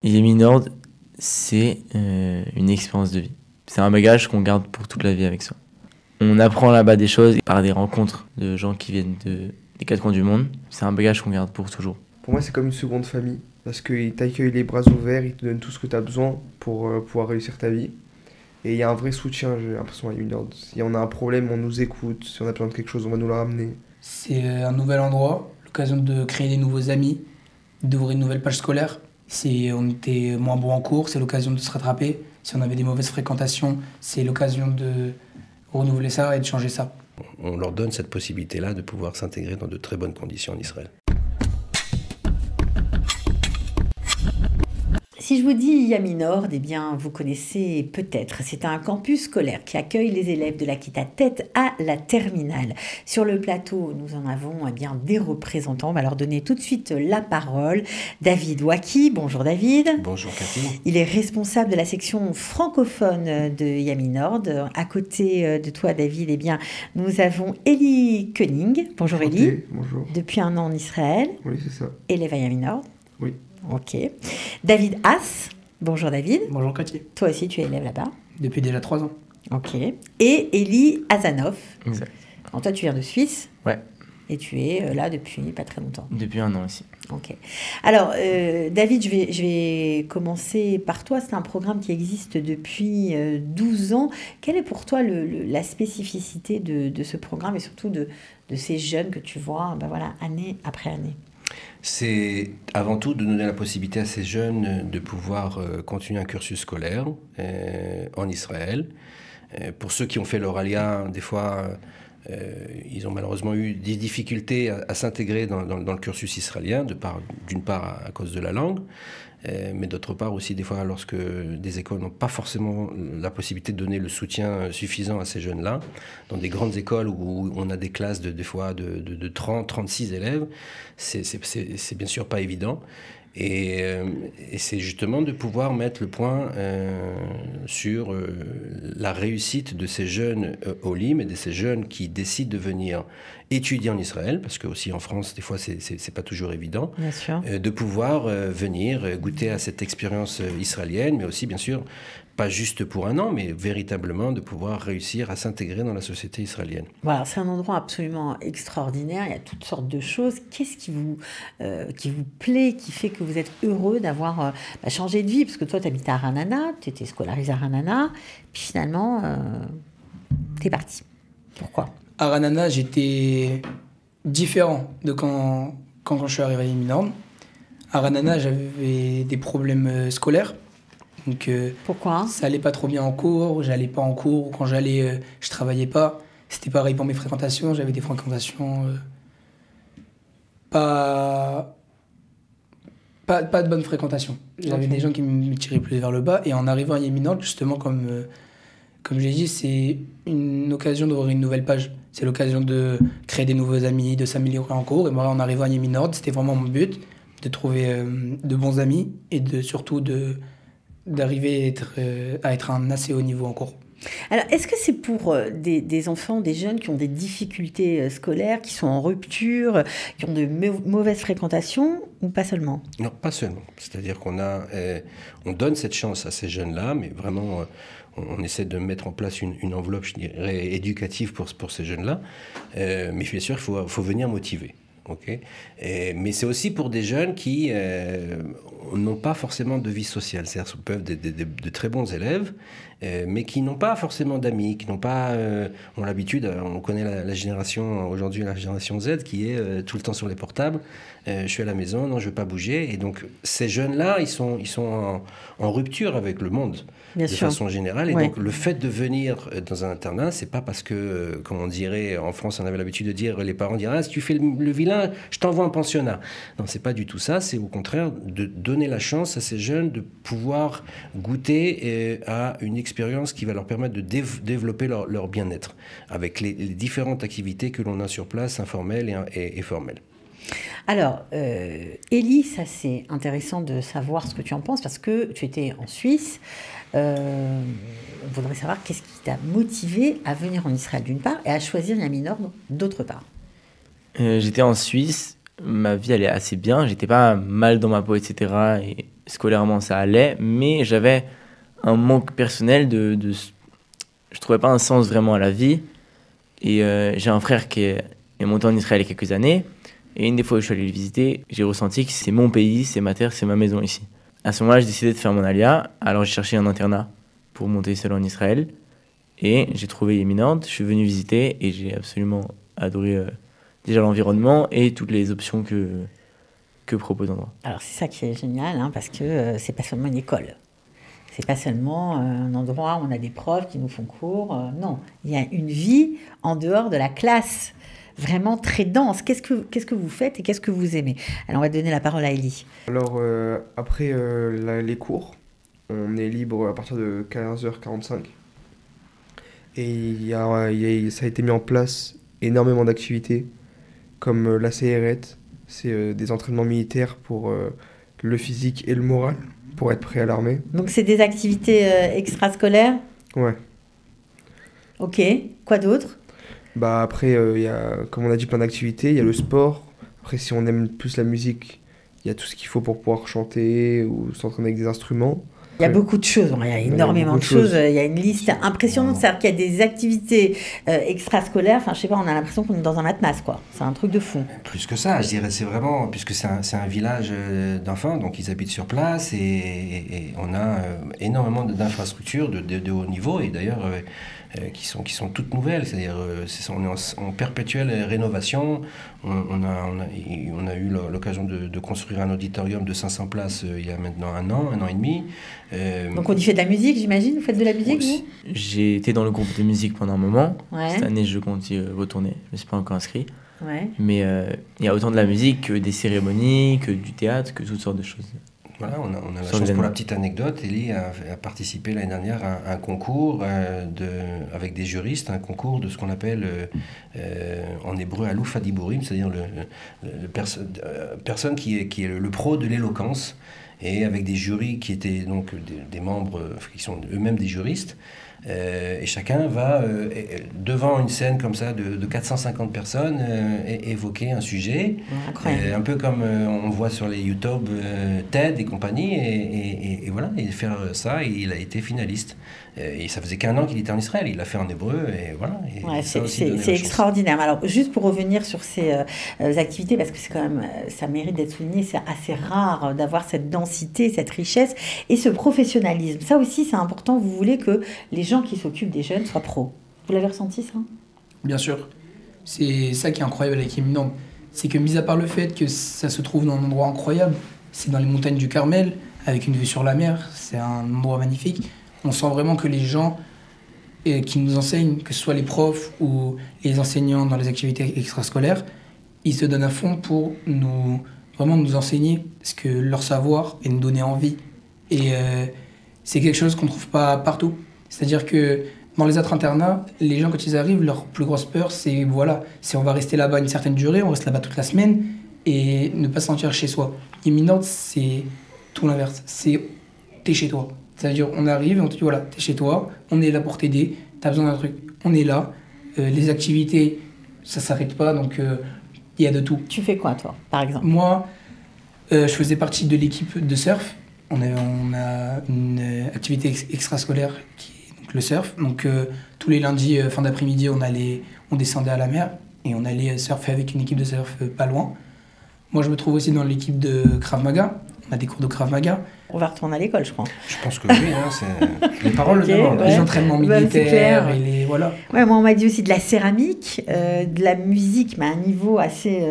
Yami Nord, c'est une expérience de vie. C'est un bagage qu'on garde pour toute la vie avec soi. On apprend là-bas des choses par des rencontres de gens qui viennent des quatre coins du monde. C'est un bagage qu'on garde pour toujours. Pour moi, c'est comme une seconde famille, parce qu'ils t'accueillent les bras ouverts, ils te donnent tout ce que tu as besoin pour pouvoir réussir ta vie. Et il y a un vrai soutien, j'ai l'impression, à Yami Nord. Si on a un problème, on nous écoute. Si on a besoin de quelque chose, on va nous le ramener. C'est un nouvel endroit, l'occasion de créer des nouveaux amis, d'ouvrir une nouvelle page scolaire. Si on était moins bon en cours, c'est l'occasion de se rattraper. Si on avait des mauvaises fréquentations, c'est l'occasion de renouveler ça et de changer ça. On leur donne cette possibilité-là de pouvoir s'intégrer dans de très bonnes conditions en Israël. Si je vous dis Yami Nord, eh bien, vous connaissez peut-être. C'est un campus scolaire qui accueille les élèves de la Kita Tête à la terminale. Sur le plateau, nous en avons eh bien, des représentants. On va leur donner tout de suite la parole. David Waki, bonjour David. Bonjour Cathy. Il est responsable de la section francophone de Yami Nord. À côté de toi David, eh bien, nous avons Eli Koenig. Bonjour Eli. Bonjour. Depuis un an en Israël. Oui, c'est ça. Élève à Yami Nord. Oui. Ok. David Haas. Bonjour David. Bonjour Cathy. Toi aussi, tu es élève là-bas. Depuis déjà 3 ans. Ok. Et Eli Azanov. Exact. Alors toi, tu viens de Suisse. Ouais. Et tu es là depuis pas très longtemps. Depuis un an aussi. Ok. Alors, David, je vais commencer par toi. C'est un programme qui existe depuis 12 ans. Quelle est pour toi la spécificité de ce programme et surtout de ces jeunes que tu vois ben voilà, année après année? C'est avant tout de donner la possibilité à ces jeunes de pouvoir continuer un cursus scolaire en Israël. Pour ceux qui ont fait leur alia, des fois, ils ont malheureusement eu des difficultés à s'intégrer dans le cursus israélien, d'une part à cause de la langue, mais d'autre part aussi des fois lorsque des écoles n'ont pas forcément la possibilité de donner le soutien suffisant à ces jeunes-là. Dans des grandes écoles où on a des classes des fois de 30, 36 élèves, c'est bien sûr pas évident. Et c'est justement de pouvoir mettre le point sur la réussite de ces jeunes Olim et de ces jeunes qui décident de venir étudier en Israël, parce que aussi en France, des fois, c'est pas toujours évident, Bien sûr. de pouvoir venir goûter à cette expérience israélienne, mais aussi, bien sûr, pas juste pour un an, mais véritablement de pouvoir réussir à s'intégrer dans la société israélienne. Voilà, c'est un endroit absolument extraordinaire. Il y a toutes sortes de choses. Qu'est-ce qui vous plaît, qui fait que vous êtes heureux d'avoir changé de vie? Parce que toi, tu habites à Ranana, tu étais scolarisé à Ranana, puis finalement, tu es parti. Pourquoi? À Ranana, j'étais différent de quand je suis arrivé à Yami Nord. À Ranana, j'avais des problèmes scolaires. Donc, pourquoi? Ça allait pas trop bien en cours, j'allais pas en cours, ou quand j'allais, je travaillais pas. C'était pareil pour mes fréquentations, j'avais des fréquentations pas de bonnes fréquentations. J'avais des gens qui me tiraient plus vers le bas, et en arrivant à Yami Nord, justement, comme j'ai dit, c'est une occasion d'ouvrir une nouvelle page. C'est l'occasion de créer des nouveaux amis, de s'améliorer en cours. Et moi, en arrivant à Yami Nord, c'était vraiment mon but, de trouver de bons amis et surtout d'arriver à être à un assez haut niveau en cours. Alors, est-ce que c'est pour des enfants, des jeunes qui ont des difficultés scolaires, qui sont en rupture, qui ont de mauvaises fréquentations, ou pas seulement? Non, pas seulement. C'est-à-dire qu'on donne cette chance à ces jeunes-là, mais vraiment, on essaie de mettre en place une enveloppe, je dirais, éducative pour ces jeunes-là. Mais bien sûr, il faut venir motiver. Okay. Mais c'est aussi pour des jeunes qui n'ont pas forcément de vie sociale. C'est-à-dire qu'ils peuvent être de très bons élèves, mais qui n'ont pas forcément d'amis, qui n'ont pas... ont l'habitude, on connaît la génération, aujourd'hui la génération Z, qui est tout le temps sur les portables. Je suis à la maison, non, je ne veux pas bouger. Et donc, ces jeunes-là, ils sont en rupture avec le monde. Bien de sûr. Façon générale. Et oui. Donc, le fait de venir dans un internat, c'est pas parce que, comme on dirait, en France, on avait l'habitude de dire, les parents diraient, ah, si tu fais le vilain, je t'envoie en pensionnat. Non, c'est pas du tout ça. C'est au contraire de donner la chance à ces jeunes de pouvoir goûter à une expérience qui va leur permettre de développer leur bien-être avec les différentes activités que l'on a sur place, informelles et formelles. Alors, Eli, ça c'est intéressant de savoir ce que tu en penses parce que tu étais en Suisse. On voudrait savoir qu'est-ce qui t'a motivé à venir en Israël d'une part et à choisir Yami Nord d'autre part. J'étais en Suisse, ma vie allait assez bien, j'étais pas mal dans ma peau, etc. scolairement ça allait, mais j'avais un manque personnel je trouvais pas un sens vraiment à la vie. Et j'ai un frère qui est monté en Israël il y a quelques années, et une des fois où je suis allé le visiter, j'ai ressenti que c'est mon pays, c'est ma terre, c'est ma maison ici. À ce moment-là, j'ai décidé de faire mon alia, alors j'ai cherché un internat pour monter seul en Israël, et j'ai trouvé Yeminord, je suis venu visiter, et j'ai absolument adoré déjà l'environnement et toutes les options que propose l'endroit. Alors c'est ça qui est génial, hein, parce que c'est pas seulement une école. C'est pas seulement un endroit où on a des profs qui nous font cours. Non, il y a une vie en dehors de la classe, vraiment très dense. Qu'est-ce que vous faites et qu'est-ce que vous aimez? Alors on va donner la parole à Elie. Alors, après les cours, on est libre à partir de 15h45. Et ça a été mis en place énormément d'activités, comme la CRET, c'est des entraînements militaires pour le physique et le moral, pour être prêt à l'armée. Donc c'est des activités extrascolaires? Ouais. Ok, quoi d'autre? Bah après, il y a, comme on a dit, plein d'activités. Il y a le sport. Après, si on aime plus la musique, il y a tout ce qu'il faut pour pouvoir chanter ou s'entraîner avec des instruments. Il y a beaucoup de choses, il y a énormément de choses. Il y a une liste impressionnante. C'est-à-dire qu'il y a des activités extrascolaires. Enfin, je sais pas, on a l'impression qu'on est dans un matnas, quoi. C'est un truc de fou. Plus que ça, je dirais, c'est vraiment, puisque c'est un village d'enfants, donc ils habitent sur place et on a énormément d'infrastructures de haut niveau et d'ailleurs qui sont toutes nouvelles. C'est-à-dire, on est en perpétuelle rénovation. On a eu l'occasion de construire un auditorium de 500 places il y a maintenant un an et demi. Donc on y fait de la musique, j'imagine. Vous faites de la musique, vous? J'ai été dans le groupe de musique pendant un moment. Ouais. Cette année, je compte y retourner. Je ne suis pas encore inscrit. Ouais. Mais il y a autant de la musique que des cérémonies, que du théâtre, que toutes sortes de choses. Voilà, on a la chance, pour la petite anecdote, Elie a participé l'année dernière à un concours avec des juristes, un concours de ce qu'on appelle en hébreu Alouf Adibourim, c'est-à-dire personne qui est le pro de l'éloquence, et avec des jurys qui étaient donc des membres qui sont eux-mêmes des juristes. Et chacun va, devant une scène comme ça de 450 personnes, évoquer un sujet, un peu comme on voit sur les YouTube TED et compagnie, et voilà, et faire ça, et il a été finaliste. Et ça faisait qu'1 an qu'il était en Israël, il l'a fait en hébreu, et voilà. Et ouais, c'est extraordinaire. Alors, juste pour revenir sur ces activités, parce que c'est quand même, ça mérite d'être souligné, c'est assez rare d'avoir cette densité, cette richesse, et ce professionnalisme. Ça aussi, c'est important, vous voulez que les gens qui s'occupent des jeunes soient pros. Vous l'avez ressenti, ça? Bien sûr. C'est ça qui est incroyable avec Yeminord. C'est que, mis à part le fait que ça se trouve dans un endroit incroyable, c'est dans les montagnes du Carmel, avec une vue sur la mer, c'est un endroit magnifique. On sent vraiment que les gens qui nous enseignent, que ce soit les profs ou les enseignants dans les activités extrascolaires, ils se donnent à fond pour vraiment nous enseigner ce que leur savoir et nous donner envie. Et c'est quelque chose qu'on ne trouve pas partout. C'est-à-dire que dans les autres internats, les gens, quand ils arrivent, leur plus grosse peur, c'est on va rester là-bas une certaine durée, on reste là-bas toute la semaine et ne pas se sentir chez soi. Yeminord, c'est tout l'inverse. C'est t'es chez toi. C'est-à-dire, on arrive et on te dit, voilà, t'es chez toi, on est là pour t'aider, t'as besoin d'un truc, on est là. Les activités, ça s'arrête pas, donc il y a de tout. Tu fais quoi, toi, par exemple? Moi, je faisais partie de l'équipe de surf. On a une activité extrascolaire qui est donc le surf. Donc, tous les lundis, fin d'après-midi, on descendait à la mer et on allait surfer avec une équipe de surf pas loin. Moi, je me trouve aussi dans l'équipe de Krav Maga. On a des cours de Krav Maga. On va retourner à l'école, je crois. Je pense que oui, hein, les paroles okay, le demandent. Ouais. Les entraînements militaires et voilà. Ouais, moi, on m'a dit aussi de la céramique, de la musique, mais à un niveau assez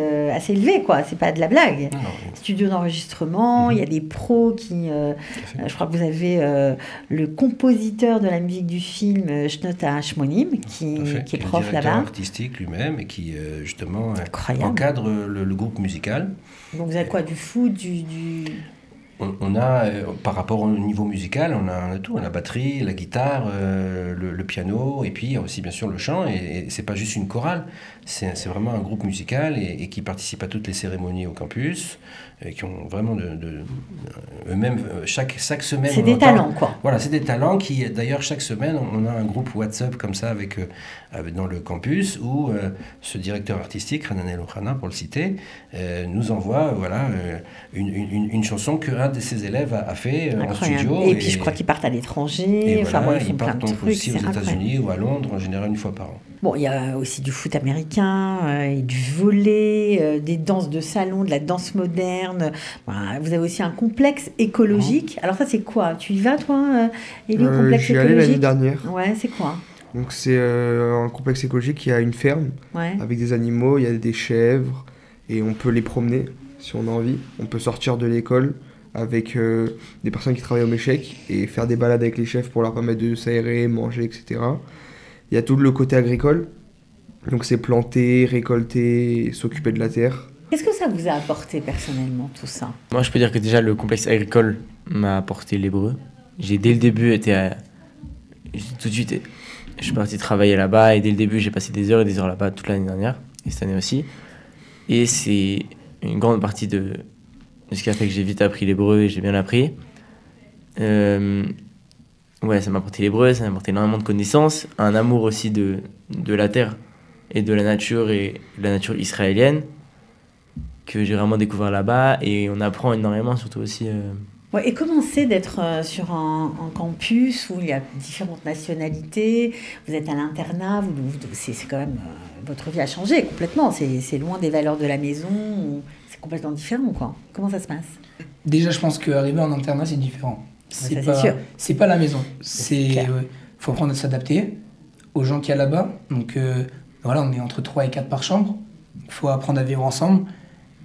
élevé, quoi. C'est pas de la blague. Non. Studio d'enregistrement, il y a des pros qui... je crois que vous avez le compositeur de la musique du film Shnota Shmonim, qui est prof là-bas. Artistique lui-même et qui, justement, encadre le groupe musical. Donc vous avez quoi, du foot, On a, par rapport au niveau musical, on a tout. On a la batterie, la guitare, le piano, et puis il y a aussi bien sûr le chant. Et c'est pas juste une chorale, c'est vraiment un groupe musical et qui participe à toutes les cérémonies au campus. qui ont vraiment eux-mêmes, chaque semaine... C'est des talents, quoi. Voilà, c'est des talents qui, d'ailleurs, chaque semaine, on a un groupe WhatsApp comme ça dans le campus où ce directeur artistique, Hananel Ohana, pour le citer, nous envoie une chanson qu'un de ses élèves a fait en studio. Et puis je crois qu'ils partent à l'étranger, ils partent donc aussi aux États-Unis ou à Londres, en général une fois par an. Bon, il y a aussi du foot américain, et du volley, des danses de salon, de la danse moderne. Voilà, vous avez aussi un complexe écologique. Alors ça, c'est quoi? Tu y vas, toi, Élie, au complexe J'y écologique? allais l'année dernière. Ouais, c'est quoi? Donc c'est un complexe écologique qui a une ferme avec des animaux, il y a des chèvres et on peut les promener si on a envie. On peut sortir de l'école avec des personnes qui travaillent au Méchec et faire des balades avec les chèvres pour leur permettre de s'aérer, manger, etc. Il y a tout le côté agricole, donc c'est planter, récolter, s'occuper de la terre. Qu'est-ce que ça vous a apporté personnellement, tout ça? Moi, je peux dire que déjà, le complexe agricole m'a apporté l'hébreu. J'ai dès le début tout de suite, je suis parti travailler là-bas et dès le début, j'ai passé des heures et des heures là-bas toute l'année dernière et cette année aussi. Et c'est une grande partie de ce qui a fait que j'ai vite appris l'hébreu et j'ai bien appris. Ouais, ça m'a apporté l'hébreu, ça m'a apporté énormément de connaissances, un amour aussi de la terre et de la nature israélienne que j'ai vraiment découvert là-bas et on apprend énormément surtout aussi. Ouais, et comment c'est d'être sur un campus où il y a différentes nationalités, vous êtes à l'internat, c'est quand même... votre vie a changé complètement, c'est loin des valeurs de la maison, c'est complètement différent, quoi. Comment ça se passe? Déjà, je pense qu'arriver en internat, c'est différent. C'est pas la maison. Faut apprendre à s'adapter aux gens qu'il y a là-bas. Donc voilà, on est entre 3 et 4 par chambre. Il faut apprendre à vivre ensemble.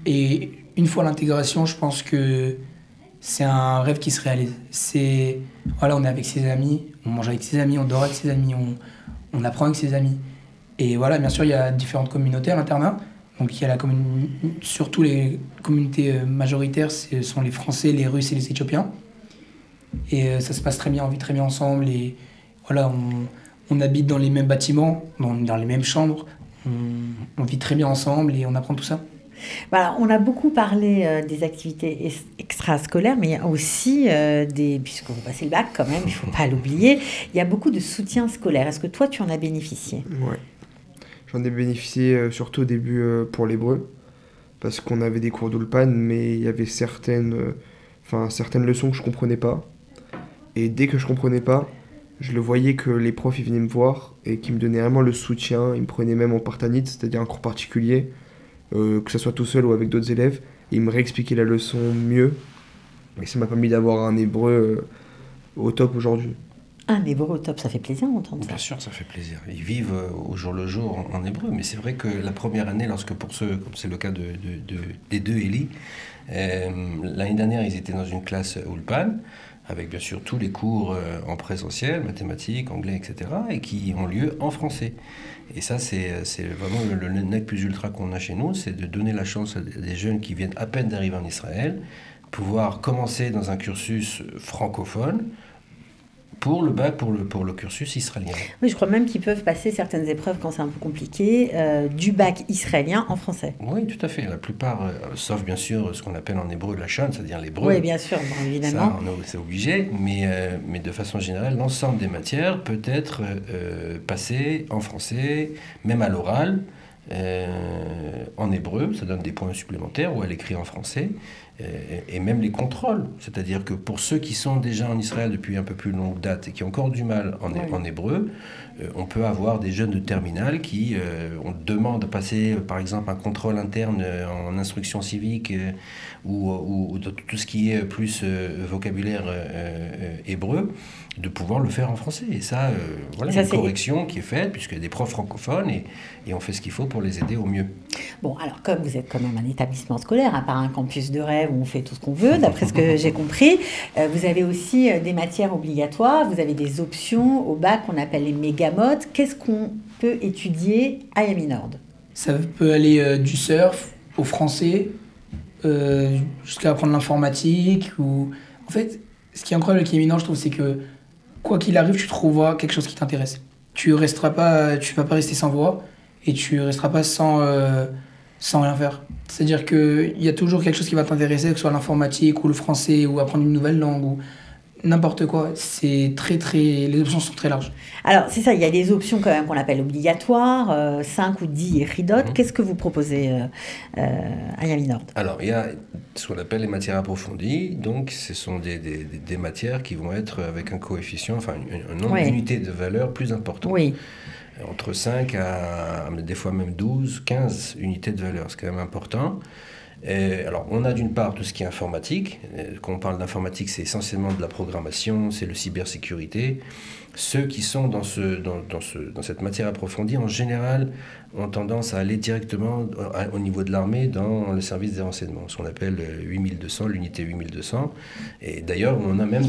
Et une fois l'intégration, je pense que c'est un rêve qui se réalise. Voilà, on est avec ses amis, on mange avec ses amis, on dort avec ses amis, on apprend avec ses amis. Et voilà, bien sûr, il y a différentes communautés à l'internat. Donc il y a surtout les communautés majoritaires, ce sont les Français, les Russes et les Éthiopiens. Et ça se passe très bien, on vit très bien ensemble. Et voilà, on habite dans les mêmes bâtiments, dans les mêmes chambres. On vit très bien ensemble et on apprend tout ça. Voilà, on a beaucoup parlé des activités extrascolaires, mais il y a aussi puisque vous passez le bac quand même, il ne faut pas l'oublier, il y a beaucoup de soutien scolaire. Est-ce que toi, tu en as bénéficié? Ouais. J'en ai bénéficié surtout au début pour l'hébreu, parce qu'on avait des cours d'Ulpan, mais il y avait certaines leçons que je ne comprenais pas. Et dès que je ne comprenais pas, je le voyais que les profs ils venaient me voir et qu'ils me donnaient vraiment le soutien. Ils me prenaient même en partanite, c'est-à-dire un cours particulier, que ce soit tout seul ou avec d'autres élèves. Et ils me réexpliquaient la leçon mieux. Et ça m'a permis d'avoir un hébreu au top aujourd'hui. Un hébreu au top, ça fait plaisir d'entendre ça. Bien sûr, ça fait plaisir. Ils vivent au jour le jour en hébreu, mais c'est vrai que la première année, pour ceux, comme c'est le cas des deux Élie, l'année dernière, ils étaient dans une classe Ulpan, avec bien sûr tous les cours en présentiel, mathématiques, anglais, etc., et qui ont lieu en français. Et ça, c'est vraiment le nec plus ultra qu'on a chez nous, c'est de donner la chance à des jeunes qui viennent à peine d'arriver en Israël, pouvoir commencer dans un cursus francophone, pour le bac, pour le cursus israélien. Oui, je crois même qu'ils peuvent passer certaines épreuves quand c'est un peu compliqué, du bac israélien en français. Oui, tout à fait. La plupart, sauf bien sûr ce qu'on appelle en hébreu la shon, c'est-à-dire l'hébreu. Oui, bien sûr, bon, évidemment. Ça, c'est obligé, mais de façon générale, l'ensemble des matières peut être passé en français, même à l'oral, en hébreu, ça donne des points supplémentaires, ou à l'écrit en français. Et même les contrôles, c'est-à-dire que pour ceux qui sont déjà en Israël depuis un peu plus longue date et qui ont encore du mal en hébreu, on peut avoir des jeunes de terminale qui on demande de passer par exemple un contrôle interne en instruction civique ou tout ce qui est plus vocabulaire hébreu, de pouvoir le faire en français. Et ça, voilà, une correction qui est faite puisqu'il y a des profs francophones et on fait ce qu'il faut pour les aider au mieux. Bon, alors comme vous êtes quand même un établissement scolaire, à part un campus de rêve où on fait tout ce qu'on veut, d'après ce que j'ai compris, vous avez aussi des matières obligatoires, vous avez des options au bac qu'on appelle les mégamodes. Qu'est-ce qu'on peut étudier à Yaminord? Ça peut aller du surf au français, jusqu'à apprendre l'informatique. En fait, ce qui est incroyable avec Yaminord, je trouve, c'est que quoi qu'il arrive, tu trouveras quelque chose qui t'intéresse. Tu vas pas rester sans voix et tu resteras pas sans sans rien faire. C'est-à-dire qu'il y a toujours quelque chose qui va t'intéresser, que ce soit l'informatique ou le français ou apprendre une nouvelle langue ou n'importe quoi. C'est les options sont très larges. Alors, c'est ça, il y a des options quand même qu'on appelle obligatoires, 5 ou 10 et RIDOT. Qu'est-ce que vous proposez à Yaminord? Alors, il y a ce qu'on appelle les matières approfondies. Donc, ce sont des matières qui vont être avec un coefficient, enfin, un nombre d'unités de valeur plus important. Oui. Entre 5 à des fois même 12, 15 unités de valeur. C'est quand même important. Alors, on a d'une part tout ce qui est informatique. Quand on parle d'informatique, c'est essentiellement de la programmation, c'est le cybersécurité. Ceux qui sont dans cette matière approfondie, en général, ont tendance à aller directement au niveau de l'armée dans le service des renseignements, ce qu'on appelle 8200, l'unité 8200. Et d'ailleurs, on a même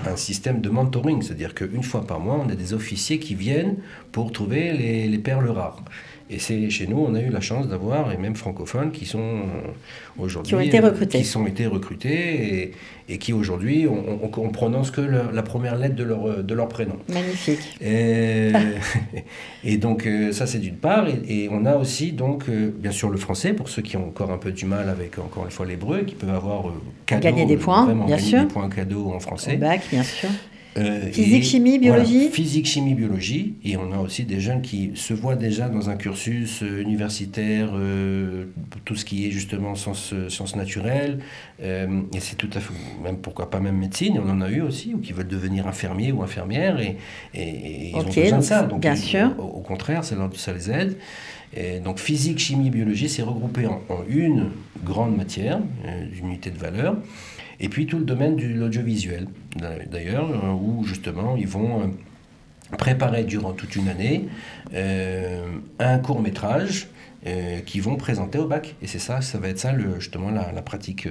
un système de mentoring, c'est-à-dire qu'une fois par mois, on a des officiers qui viennent pour trouver les perles rares. Et chez nous, on a eu la chance d'avoir, et même francophones, qui sont aujourd'hui... Qui ont été recrutés. Qui ont été recrutés et qui aujourd'hui, on prononce que la première lettre de leur prénom. Magnifique. Et donc, ça, c'est d'une part. Et on a aussi, donc, bien sûr, le français, pour ceux qui ont encore un peu du mal avec, encore une fois, l'hébreu, qui peuvent avoir gagner des points, bien sûr. Des points cadeaux en français. Au bac, bien sûr. Physique, chimie, biologie. Voilà, physique, chimie, biologie. Et on a aussi des jeunes qui se voient déjà dans un cursus universitaire, tout ce qui est justement sciences naturelles. Et c'est tout à fait, même pourquoi pas même médecine, on en a eu aussi, ou qui veulent devenir infirmiers ou infirmières. Et ils ont besoin de ça. Donc, bien sûr. Au contraire, ça les aide. Et donc physique, chimie, biologie, c'est regroupé en une grande matière, d'une unité de valeur. Et puis tout le domaine de l'audiovisuel, d'ailleurs, où justement ils vont préparer durant toute une année un court-métrage qu'ils vont présenter au bac. Et c'est ça va être ça justement la pratique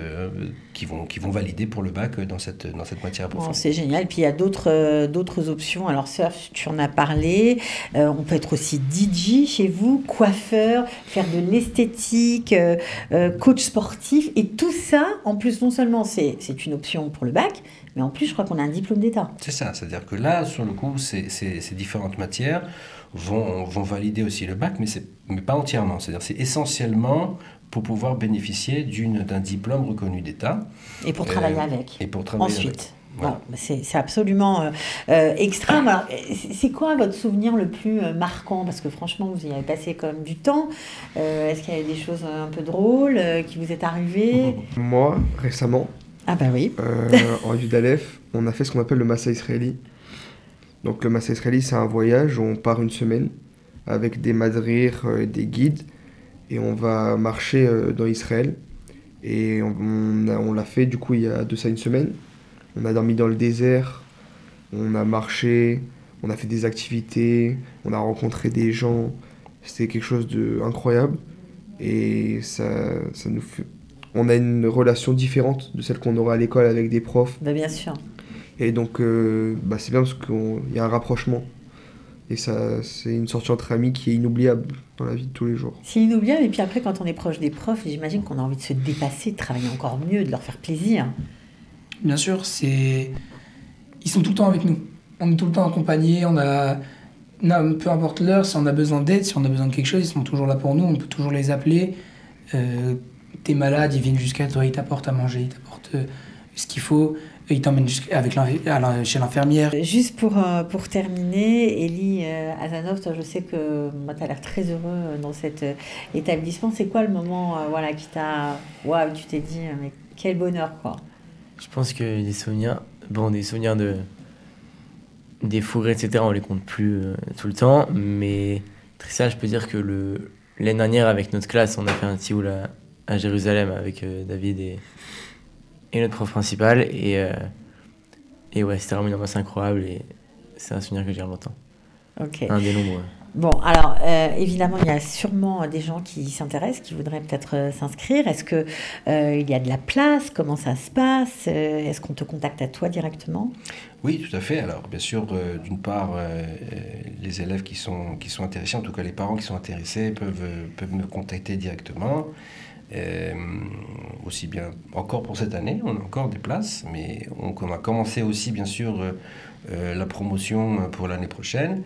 qu'ils vont valider pour le bac dans cette matière approfondie. C'est génial. Puis il y a d'autres options. Alors surf, tu en as parlé. On peut être aussi DJ chez vous, coiffeur, faire de l'esthétique, coach sportif. Et tout ça, en plus, non seulement c'est une option pour le bac, mais en plus, je crois qu'on a un diplôme d'État. C'est ça. C'est-à-dire que là, sur le coup, ces différentes matières vont valider aussi le bac, mais pas entièrement. C'est-à-dire c'est essentiellement pour pouvoir bénéficier d'un diplôme reconnu d'État. Et pour travailler avec. Et pour travailler ensuite. Avec. Voilà. Bon, c'est absolument extrême. Alors, c'est quoi votre souvenir le plus marquant? Parce que franchement, vous y avez passé quand même du temps. Est-ce qu'il y a des choses un peu drôles qui vous est arrivées? Moi, récemment, ah bah oui. en Yudalef, on a fait ce qu'on appelle le Massa Israeli. Donc le Massa Israeli, c'est un voyage où on part une semaine avec des madrirs et des guides et on va marcher dans Israël. Et on l'a fait du coup il y a de ça une semaine. On a dormi dans le désert, on a marché, on a fait des activités, on a rencontré des gens. C'était quelque chose d'incroyable et ça nous fait... On a une relation différente de celle qu'on aura à l'école avec des profs. Bah bien sûr. Et donc, c'est bien parce qu'il y a un rapprochement. Et ça, c'est une sortie entre amis qui est inoubliable dans la vie de tous les jours. C'est inoubliable. Et puis après, quand on est proche des profs, j'imagine qu'on a envie de se dépasser, de travailler encore mieux, de leur faire plaisir. Bien sûr, ils sont tout le temps avec nous. On est tout le temps accompagnés. Peu importe l'heure, si on a besoin d'aide, si on a besoin de quelque chose, ils sont toujours là pour nous. On peut toujours les appeler. T'es malade, ils viennent jusqu'à toi, ils t'apportent à manger, ils t'apportent ce qu'il faut. Ils t'emmènent chez l'infirmière. Juste pour terminer, Elie Azanov, toi, je sais que tu as l'air très heureux dans cet établissement. C'est quoi le moment qui t'a... Waouh, tu t'es dit, mais quel bonheur, quoi. Je pense que des souvenirs des fourrés, etc., on les compte plus tout le temps. Mais Tristan, je peux dire que l'année dernière, avec notre classe, on a fait un tioul à Jérusalem avec David et notre prof principal. Et ouais, c'était vraiment une ambiance incroyable et c'est un souvenir que j'ai longtemps. Ok. Un des nombreux. Bon, alors, évidemment, il y a sûrement des gens qui s'intéressent, qui voudraient peut-être s'inscrire. Est-ce qu'il y a de la place? Comment ça se passe? Est-ce qu'on te contacte à toi directement? Oui, tout à fait. Alors, bien sûr, d'une part, les élèves qui sont intéressés, en tout cas les parents qui sont intéressés, peuvent me contacter directement. Aussi bien, encore pour cette année, on a encore des places, mais on a commencé aussi, bien sûr, la promotion pour l'année prochaine.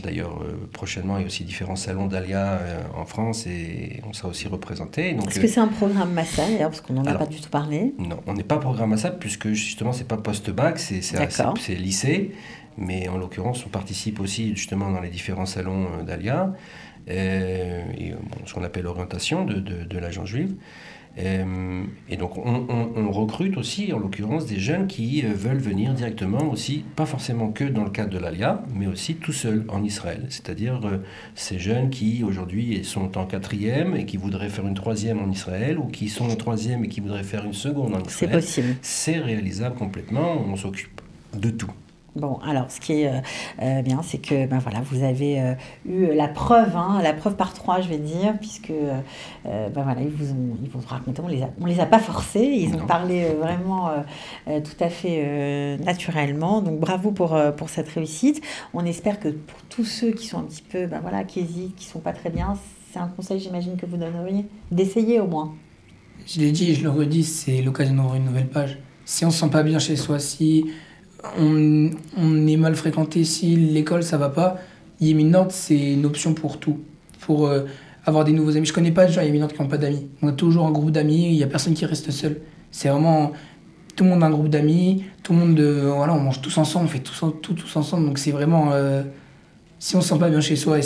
D'ailleurs, prochainement, il y a aussi différents salons d'Alia en France et on sera aussi représenté. Est-ce que c'est un programme Massa, d'ailleurs, parce qu'on n'en a pas du tout parlé? Non, on n'est pas programme Massa, puisque justement, c'est pas post-bac, c'est lycée. Mais en l'occurrence, on participe aussi justement dans les différents salons d'Alia, ce qu'on appelle l'orientation de l'agence juive. Et donc on recrute aussi, en l'occurrence, des jeunes qui veulent venir directement aussi, pas forcément que dans le cadre de l'Alia, mais aussi tout seuls en Israël. C'est-à-dire ces jeunes qui aujourd'hui sont en 4e et qui voudraient faire une 3e en Israël, ou qui sont en 3e et qui voudraient faire une seconde en Israël. C'est possible. C'est réalisable complètement, on s'occupe de tout. Bon, alors, ce qui est bien, c'est que voilà, vous avez eu la preuve par 3, je vais dire, puisque voilà, ils vous ont raconté, on les a pas forcés, ils ont parlé vraiment tout à fait naturellement. Donc, bravo pour cette réussite. On espère que pour tous ceux qui sont un petit peu, voilà, qui hésitent, qui sont pas très bien, c'est un conseil, j'imagine, que vous donneriez, d'essayer au moins. Je l'ai dit et je le redis, c'est l'occasion d'avoir une nouvelle page. Si on se sent pas bien chez soi, si on est mal fréquenté, si l'école ça va pas, Yeminot c'est une option pour tout, pour avoir des nouveaux amis. Je connais pas de gens à Yeminot qui n'ont pas d'amis. On a toujours un groupe d'amis, il y a personne qui reste seul. C'est vraiment, tout le monde a un groupe d'amis, tout le monde, voilà, on mange tous ensemble, on fait tout tous ensemble. Donc c'est vraiment, si on se sent pas bien chez soi et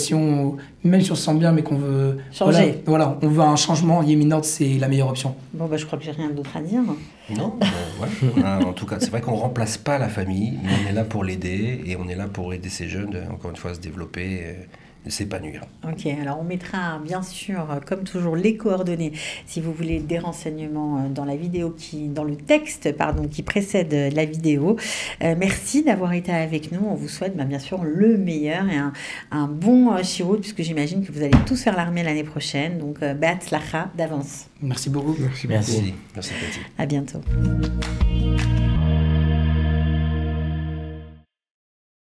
même si on se sent bien mais qu'on veut changer, voilà, on veut un changement, Yeminot c'est la meilleure option. Bon, je crois que j'ai rien d'autre à dire. Non, ouais. En tout cas, c'est vrai qu'on ne remplace pas la famille, mais on est là pour l'aider et on est là pour aider ces jeunes, encore une fois, à se développer et s'épanouir. Ok, alors on mettra bien sûr, comme toujours, les coordonnées si vous voulez des renseignements dans la vidéo dans le texte qui précède la vidéo. Merci d'avoir été avec nous. On vous souhaite bien sûr le meilleur et un bon shirout, puisque j'imagine que vous allez tous faire l'armée l'année prochaine. Donc, be'atzlacha d'avance. Merci beaucoup. Merci. Merci. À bientôt.